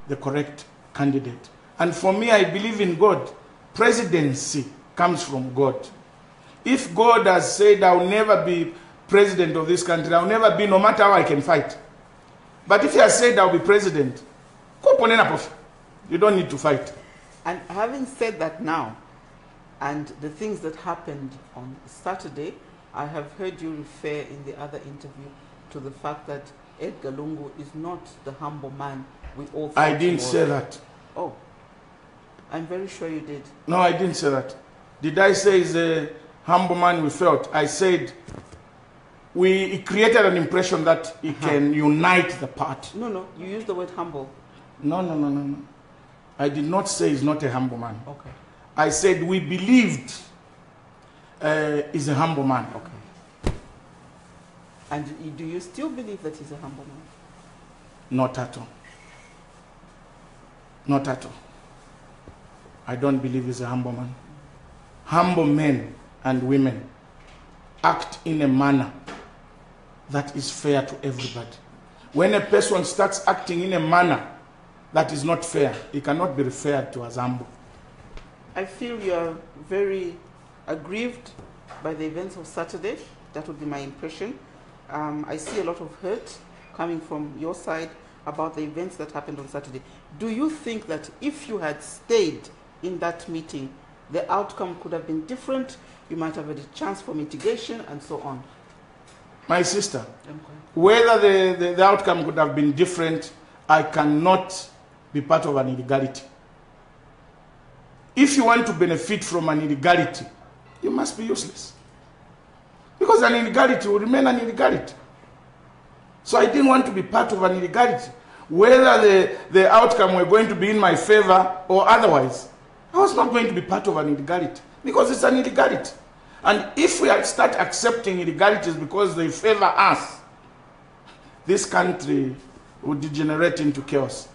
the correct candidate. And for me, I believe in God. Presidency comes from God. If God has said, I'll never be president of this country, I'll never be, no matter how I can fight. But if he has said, I'll be president, you don't need to fight. And having said that now, and the things that happened on Saturday, I have heard you refer in the other interview to the fact that Edgar Lungu is not the humble man we all thought I didn't say that. Oh, I'm very sure you did. No, I didn't say that. Did I say he's a humble man we felt? I said he created an impression that he can unite the party. No, you used the word humble. No. I did not say he's not a humble man. Okay. I said we believed he's a humble man. Okay. And do you still believe that he's a humble man? Not at all. Not at all. I don't believe he's a humble man. Humble men and women act in a manner that is fair to everybody. When a person starts acting in a manner that is not fair, he cannot be referred to as humble. I feel you are very aggrieved by the events of Saturday. That would be my impression. I see a lot of hurt coming from your side about the events that happened on Saturday. Do you think that if you had stayed in that meeting, the outcome could have been different? You might have had a chance for mitigation and so on. My sister, whether the outcome could have been different, I cannot be part of an illegality. If you want to benefit from an illegality, you must be useless. Because an illegality will remain an illegality. So I didn't want to be part of an illegality. Whether the outcome were going to be in my favor or otherwise, I was not going to be part of an illegality. Because it's an illegality. And if we start accepting illegalities because they favor us, this country will degenerate into chaos.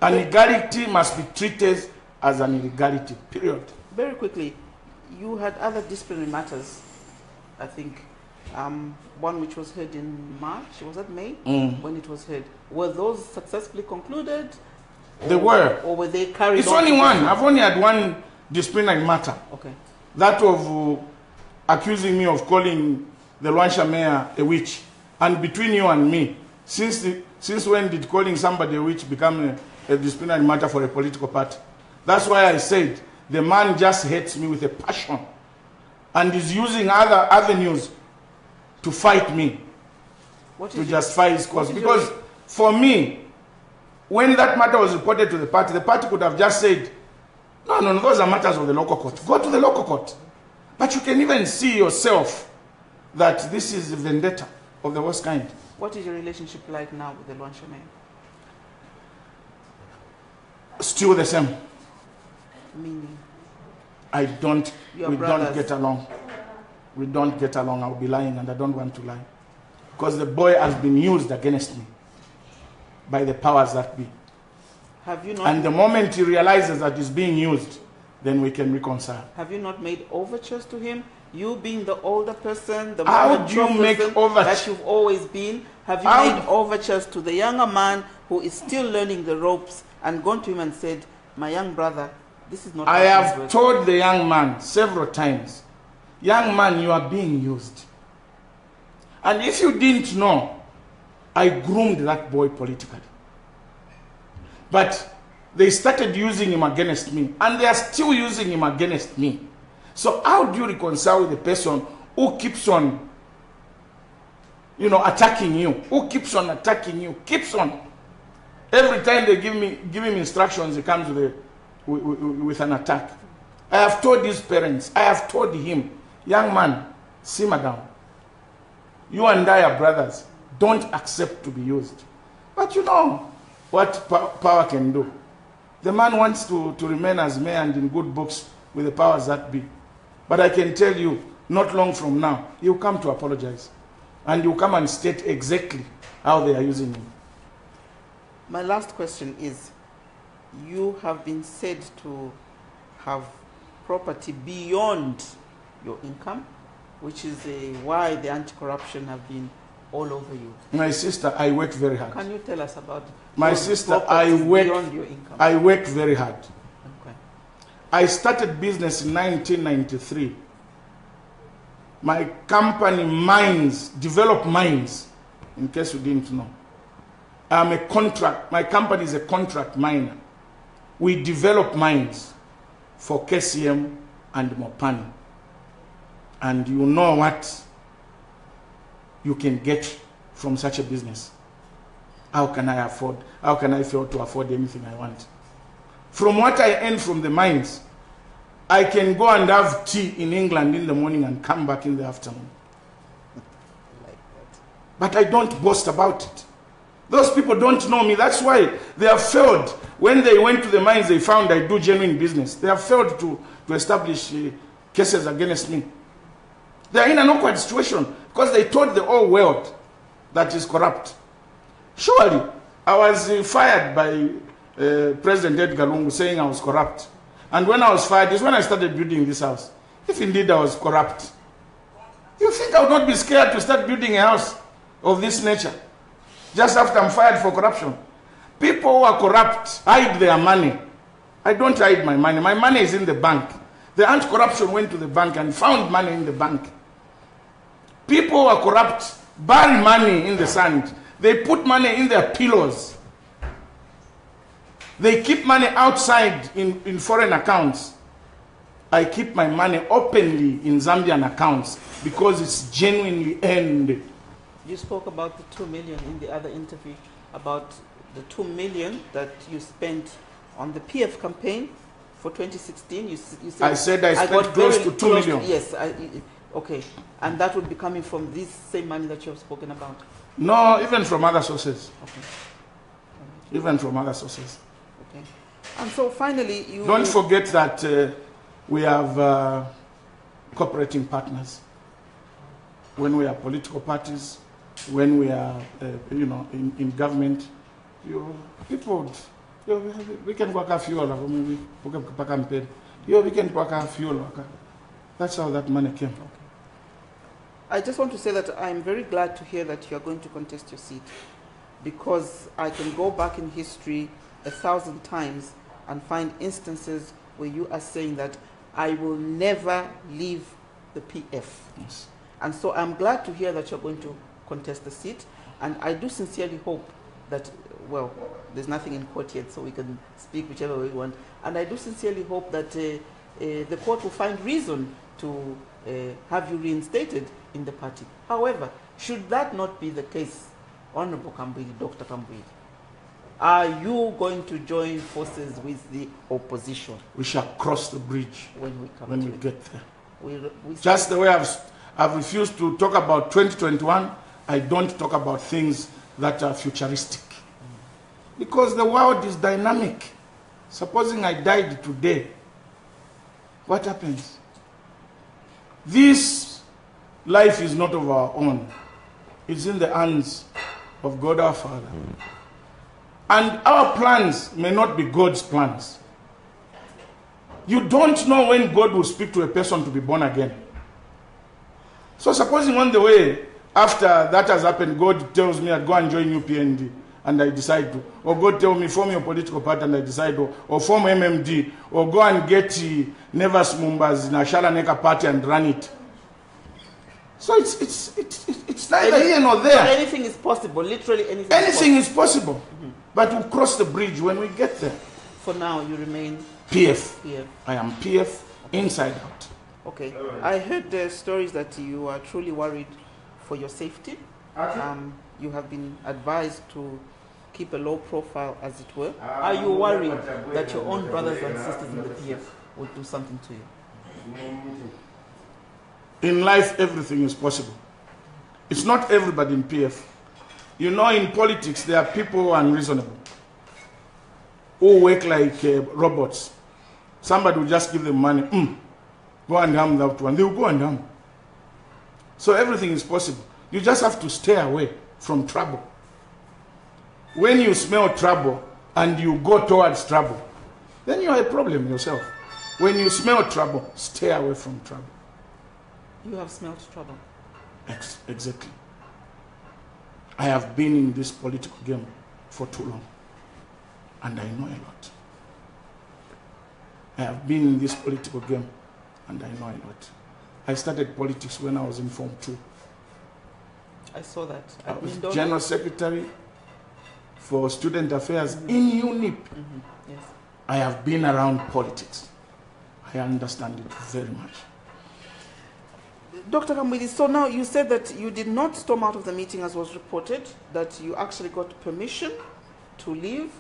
An illegality must be treated as an illegality, period. Very quickly, you had other disciplinary matters, I think. One which was heard in March, was that May? When it was heard. Were those successfully concluded? They were. Or were they carried on? It's only one. I've only had one disciplinary matter. Okay. That of accusing me of calling the Luanshya mayor a witch. And between you and me, since when did calling somebody a witch become a disciplinary matter for a political party? That's why I said the man just hates me with a passion and is using other avenues to fight me, to justify his cause. Because for me, when that matter was reported to the party could have just said, no, those are matters of the local court. Go to the local court. But you can even see yourself that this is a vendetta of the worst kind. What is your relationship like now with the Luanshya mayor? Still the same. Meaning? We don't get along. We don't get along. I'll be lying, and I don't want to lie. Because the boy has been used against me by the powers that be. Have you not? And the moment he realizes that he's being used, then we can reconcile. Have you not made overtures to him? You being the older person, the more mature person that you've always been, have you made overtures to the younger man who is still learning the ropes and gone to him and said, my young brother, this is not... I have told the young man several times, young man, you are being used. And if you didn't know, I groomed that boy politically. But they started using him against me, and they are still using him against me. So how do you reconcile with a person who keeps on, attacking you, who keeps on attacking you, keeps on? Every time they give him instructions, he comes with an attack. I have told his parents, I have told him, young man, simmer down. You and I are brothers. Don't accept to be used. But you know what power can do. The man wants to remain as mayor and in good books with the powers that be. But I can tell you, not long from now, he'll come to apologize. And he'll come and state exactly how they are using him. My last question is, you have been said to have property beyond your income, which is why the anti-corruption have been all over you. My sister, I work very hard. Can you tell us about my those sister? properties beyond your income? I work very hard. Okay. I started business in 1993. My company mines, develop mines, in case you didn't know. I'm a contract, my company is a contract miner. We develop mines for KCM and Mopani. And you know what you can get from such a business. How can I afford to afford anything I want? From what I earn from the mines, I can go and have tea in England in the morning and come back in the afternoon. Like that. But I don't boast about it. Those people don't know me. That's why they have failed. When they went to the mines, they found I do genuine business. They have failed to establish cases against me. They are in an awkward situation because they told the whole world that is corrupt. Surely, I was fired by President Edgar Lungu saying I was corrupt. And when I was fired is when I started building this house. If indeed I was corrupt, you think I would not be scared to start building a house of this nature just after I'm fired for corruption? People who are corrupt hide their money. I don't hide my money. My money is in the bank. The anti-corruption went to the bank and found money in the bank. People who are corrupt bury money in the sand. They put money in their pillows. They keep money outside in foreign accounts. I keep my money openly in Zambian accounts because it's genuinely earned. You spoke about the 2 million in the other interview, about the 2 million that you spent on the PF campaign for 2016. You said I said I spent close to 2 million. Yes, okay. And that would be coming from this same money that you have spoken about? No, even from other sources. Okay. Even from other sources. Okay. And so finally, you... Don't forget that we have cooperating partners. When we are political parties, when we are, in government, we can work a fuel, we can work a fuel. That's how that money came. Okay. I just want to say that I'm very glad to hear that you are going to contest your seat, because I can go back in history 1,000 times and find instances where you are saying that I will never leave the PF. Yes. And so I'm glad to hear that you're going to contest the seat. And I do sincerely hope that, well, there's nothing in court yet, so we can speak whichever way we want. And I do sincerely hope that the court will find reason to have you reinstated in the party. However, should that not be the case, Honorable Kambwili, Dr. Kambwili, are you going to join forces with the opposition? We shall cross the bridge when we come when we get there. We just the way I've refused to talk about 2021, I don't talk about things that are futuristic. Because the world is dynamic. Supposing I died today, what happens? This life is not of our own. It's in the hands of God our Father. And our plans may not be God's plans. You don't know when God will speak to a person to be born again. So supposing on the way, after that has happened, God tells me, I'd go and join UPND, and I decide to. Or God tells me, form your political party, and I decide to. Or form MMD. Or go and get Nevas Mumbas in a Shalaneka party and run it. So it's neither here nor there. So anything is possible, literally anything. Anything is possible. Mm-hmm. But we'll cross the bridge when we get there. For now, you remain PF. I am PF inside out. Okay. I heard stories that you are truly worried for your safety. You have been advised to keep a low profile, as it were. Are you worried that your own brothers and sisters in the PF will do something to you? In life, everything is possible. It's not everybody in PF. You know, in politics, there are people who are unreasonable, who work like robots. Somebody will just give them money. Go and harm that one. They will go and harm. So everything is possible. You just have to stay away from trouble. When you smell trouble and you go towards trouble, then you are a problem yourself. When you smell trouble, stay away from trouble. You have smelled trouble. Exactly. I have been in this political game for too long, and I know a lot. I have been in this political game, and I know a lot. I started politics when I was in Form 2. I saw that. I was General Secretary for Student Affairs in UNIP. Yes. I have been around politics. I understand it very much. Dr. Kambwili, so now you said that you did not storm out of the meeting as was reported, that you actually got permission to leave,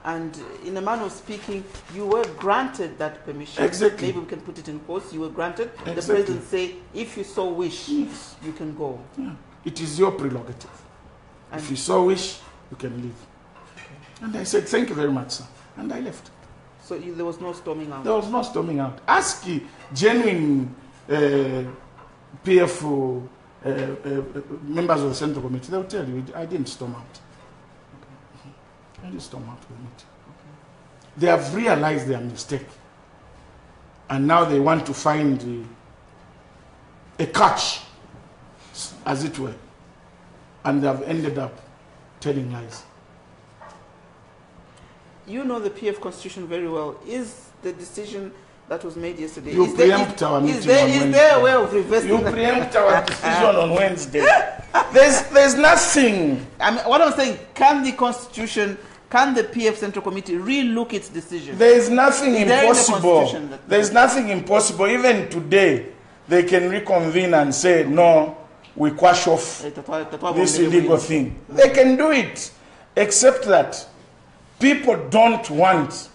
and in a manner of speaking, you were granted that permission. Exactly. Maybe we can put it in quotes. You were granted. Exactly. The president say, if you so wish, yes, you can go. Yeah. It is your prerogative. And if you so wish, you can leave. Okay. And I said, thank you very much, sir. And I left. So there was no storming out? There was no storming out. Ask genuine PF members of the Central Committee. They'll tell you, I didn't storm out. Okay. I didn't storm out of the meeting. Okay. They have realized their mistake. And now they want to find a catch, as it were. And they have ended up telling lies. You know the PF Constitution very well. Is the decision that was made yesterday... You preempt our meeting on Wednesday. Is there a way of reversing... You preempt our decision on Wednesday. There's nothing... I mean, what I'm saying, can the Constitution, can the PF Central Committee re-look its decision? There is nothing impossible. There is that nothing impossible. Even today, they can reconvene and say, no, we quash off this illegal thing. They can do it, except that people don't want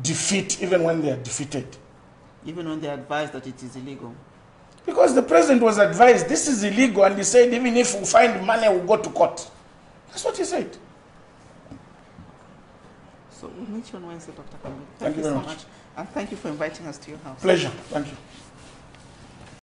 defeat even when they are defeated. Even when they are advised that it is illegal. Because the president was advised this is illegal, and he said even if we find money, we'll go to court. That's what he said. So we'll meet you on Wednesday, Dr. Kambwili. Thank you very so much. And thank you for inviting us to your house. Pleasure. Thank you.